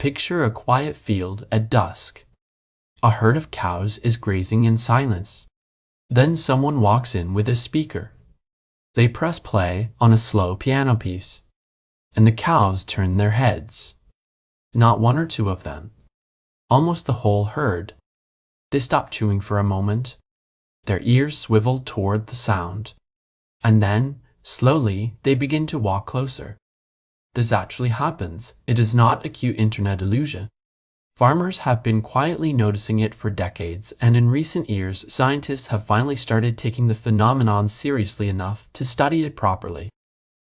Picture a quiet field at dusk. A herd of cows is grazing in silence. Then someone walks in with a speaker. They press play on a slow piano piece, and the cows turn their heads. Not one or two of them, almost the whole herd. They stop chewing for a moment, their ears swivel toward the sound, and then, slowly, they begin to walk closer. This actually happens. It is not a cute internet illusion. Farmers have been quietly noticing it for decades, and in recent years, scientists have finally started taking the phenomenon seriously enough to study it properly.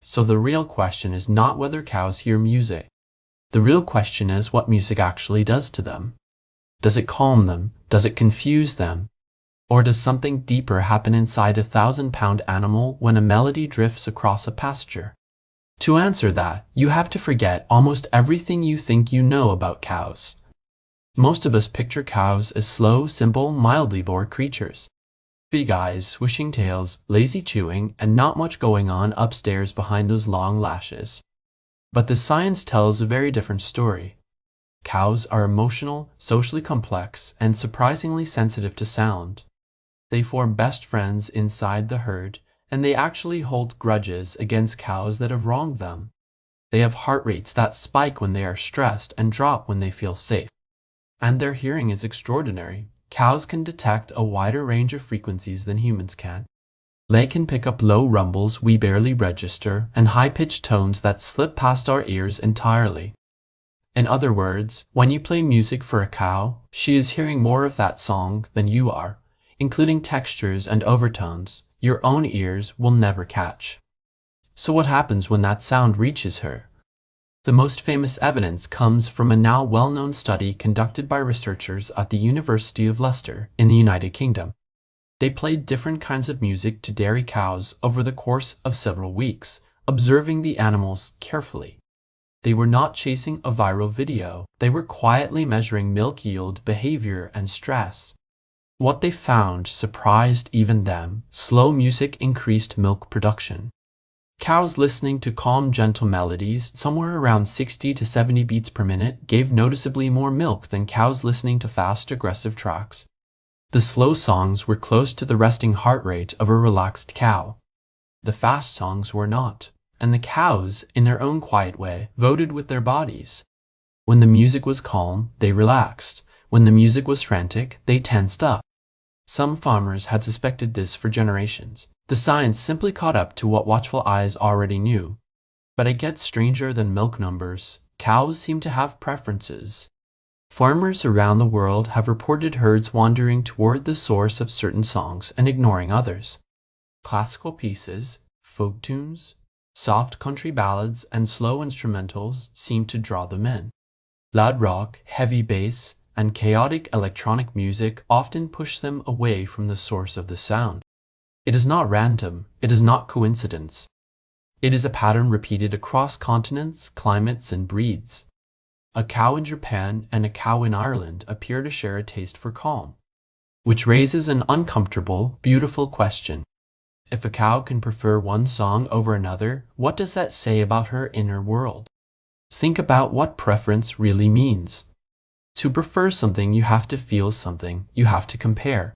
So the real question is not whether cows hear music. The real question is what music actually does to them. Does it calm them? Does it confuse them? Or does something deeper happen inside a 1,000-pound animal when a melody drifts across a pasture? To answer that, you have to forget almost everything you think you know about cows. Most of us picture cows as slow, simple, mildly bored creatures. Big eyes, swishing tails, lazy chewing, and not much going on upstairs behind those long lashes. But the science tells a very different story. Cows are emotional, socially complex, and surprisingly sensitive to sound. They form best friends inside the herd, and they actually hold grudges against cows that have wronged them. They have heart rates that spike when they are stressed and drop when they feel safe. And their hearing is extraordinary. Cows can detect a wider range of frequencies than humans can. They can pick up low rumbles we barely register and high-pitched tones that slip past our ears entirely. In other words, when you play music for a cow, she is hearing more of that song than you are, including textures and overtones your own ears will never catch. So what happens when that sound reaches her? The most famous evidence comes from a now well-known study conducted by researchers at the University of Leicester in the United Kingdom. They played different kinds of music to dairy cows over the course of several weeks, observing the animals carefully. They were not chasing a viral video. They were quietly measuring milk yield, behavior, and stress. What they found surprised even them. Slow music increased milk production. Cows listening to calm, gentle melodies, somewhere around 60 to 70 beats per minute, gave noticeably more milk than cows listening to fast, aggressive tracks. The slow songs were close to the resting heart rate of a relaxed cow. The fast songs were not, and the cows, in their own quiet way, voted with their bodies. When the music was calm, they relaxed. When the music was frantic, they tensed up. Some farmers had suspected this for generations. The science simply caught up to what watchful eyes already knew. But it gets stranger than milk numbers. Cows seem to have preferences. Farmers around the world have reported herds wandering toward the source of certain songs and ignoring others. Classical pieces, folk tunes, soft country ballads, and slow instrumentals seem to draw them in. Loud rock, heavy bass, and chaotic electronic music often push them away from the source of the sound. It is not random. It is not coincidence. It is a pattern repeated across continents, climates, and breeds. A cow in Japan and a cow in Ireland appear to share a taste for calm, which raises an uncomfortable, beautiful question. If a cow can prefer one song over another, what does that say about her inner world? Think about what preference really means. To prefer something, you have to feel something. You have to compare.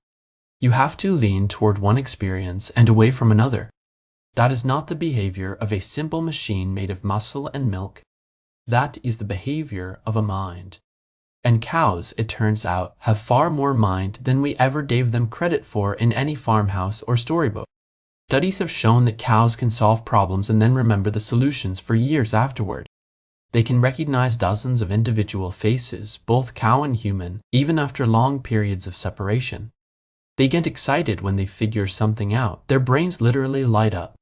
You have to lean toward one experience and away from another. That is not the behavior of a simple machine made of muscle and milk. That is the behavior of a mind. And cows, it turns out, have far more mind than we ever gave them credit for in any farmhouse or storybook. Studies have shown that cows can solve problems and then remember the solutions for years afterward. They can recognize dozens of individual faces, both cow and human, even after long periods of separation. They get excited when they figure something out. Their brains literally light up.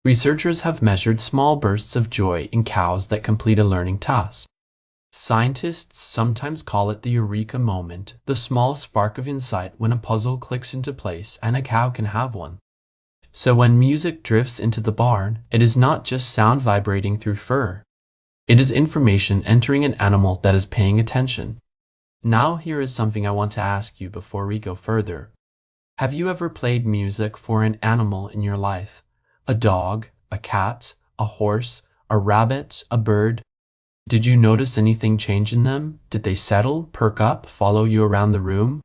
Researchers have measured small bursts of joy in cows that complete a learning task. Scientists sometimes call it the eureka moment, the small spark of insight when a puzzle clicks into place, and a cow can have one. So when music drifts into the barn, it is not just sound vibrating through fur. It is information entering an animal that is paying attention. Now here is something I want to ask you before we go further. Have you ever played music for an animal in your life? A dog, a cat, a horse, a rabbit, a bird? Did you notice anything change in them? Did they settle, perk up, follow you around the room?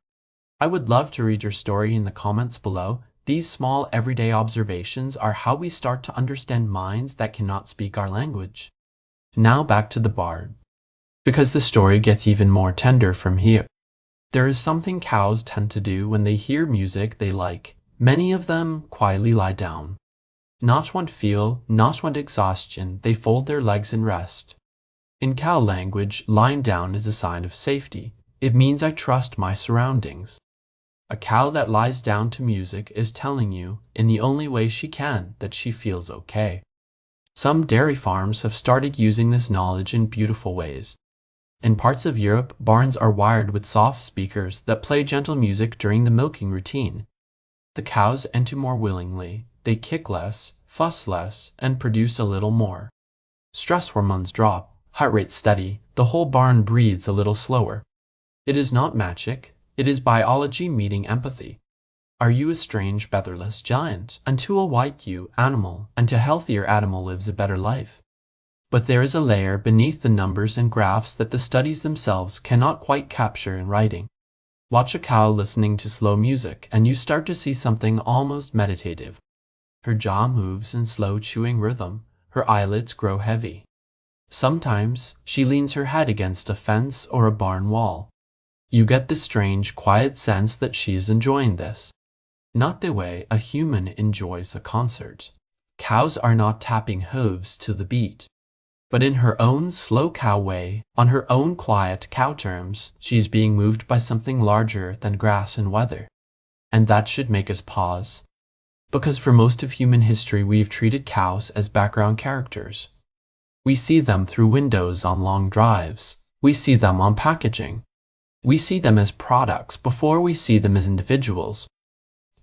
I would love to read your story in the comments below. These small everyday observations are how we start to understand minds that cannot speak our language. Now back to the bard. Because the story gets even more tender from here. There is something cows tend to do when they hear music they like. Many of them quietly lie down. Not want feel, not want exhaustion, they fold their legs and rest. In cow language, lying down is a sign of safety. It means I trust my surroundings. A cow that lies down to music is telling you, in the only way she can, that she feels okay. Some dairy farms have started using this knowledge in beautiful ways. In parts of Europe, barns are wired with soft speakers that play gentle music during the milking routine. The cows enter more willingly, they kick less, fuss less, and produce a little more. Stress hormones drop, heart rate steady, the whole barn breathes a little slower. It is not magic, it is biology meeting empathy. Are you a strange, featherless giant? Unto a white you, animal, and a healthier animal lives a better life. But there is a layer beneath the numbers and graphs that the studies themselves cannot quite capture in writing. Watch a cow listening to slow music, and you start to see something almost meditative. Her jaw moves in slow chewing rhythm, her eyelids grow heavy. Sometimes she leans her head against a fence or a barn wall. You get the strange, quiet sense that she is enjoying this. Not the way a human enjoys a concert. Cows are not tapping hooves to the beat. But in her own slow cow way, on her own quiet cow terms, she is being moved by something larger than grass and weather. And that should make us pause. Because for most of human history we've treated cows as background characters. We see them through windows on long drives. We see them on packaging. We see them as products before we see them as individuals.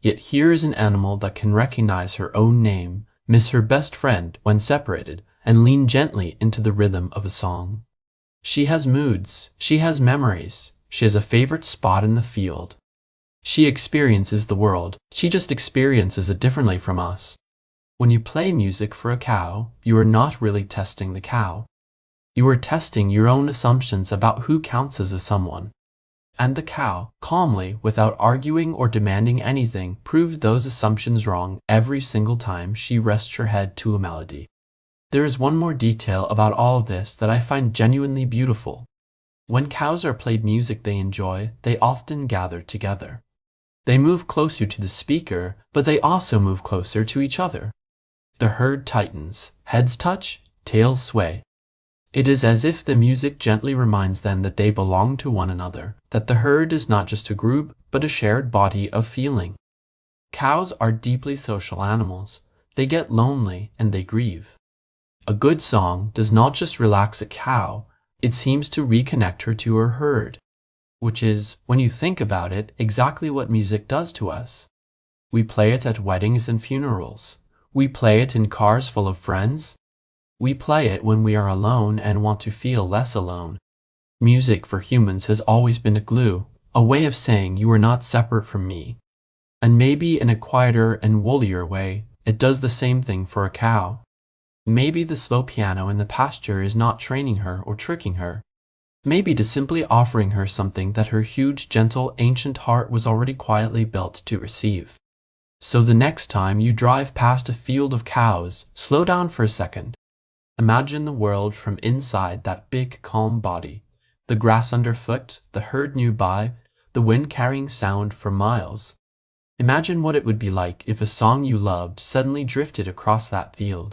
Yet here is an animal that can recognize her own name, miss her best friend when separated, and lean gently into the rhythm of a song. She has moods, she has memories, she has a favorite spot in the field. She experiences the world, she just experiences it differently from us. When you play music for a cow, you are not really testing the cow. You are testing your own assumptions about who counts as a someone. And the cow, calmly, without arguing or demanding anything, proved those assumptions wrong every single time she rests her head to a melody. There is one more detail about all of this that I find genuinely beautiful. When cows are played music they enjoy, they often gather together. They move closer to the speaker, but they also move closer to each other. The herd tightens, heads touch, tails sway. It is as if the music gently reminds them that they belong to one another, that the herd is not just a group, but a shared body of feeling. Cows are deeply social animals. They get lonely and they grieve. A good song does not just relax a cow, it seems to reconnect her to her herd, which is, when you think about it, exactly what music does to us. We play it at weddings and funerals. We play it in cars full of friends. We play it when we are alone and want to feel less alone. Music for humans has always been a glue, a way of saying you are not separate from me. And maybe in a quieter and woollier way, it does the same thing for a cow. Maybe the slow piano in the pasture is not training her or tricking her. Maybe it is simply offering her something that her huge, gentle, ancient heart was already quietly built to receive. So the next time you drive past a field of cows, slow down for a second. Imagine the world from inside that big, calm body. The grass underfoot, the herd nearby, the wind carrying sound for miles. Imagine what it would be like if a song you loved suddenly drifted across that field.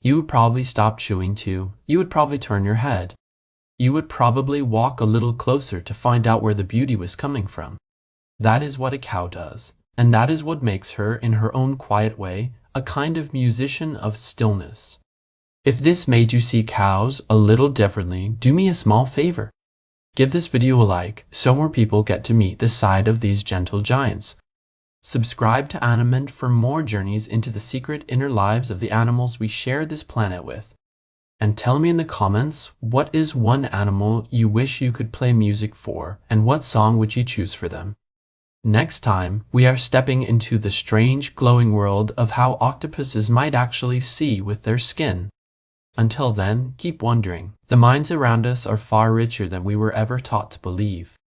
You would probably stop chewing too. You would probably turn your head. You would probably walk a little closer to find out where the beauty was coming from. That is what a cow does, and that is what makes her, in her own quiet way, a kind of musician of stillness. If this made you see cows a little differently, do me a small favor. Give this video a like so more people get to meet the side of these gentle giants. Subscribe to Animind for more journeys into the secret inner lives of the animals we share this planet with. And tell me in the comments, what is one animal you wish you could play music for, and what song would you choose for them? Next time, we are stepping into the strange, glowing world of how octopuses might actually see with their skin. Until then, keep wondering. The minds around us are far richer than we were ever taught to believe.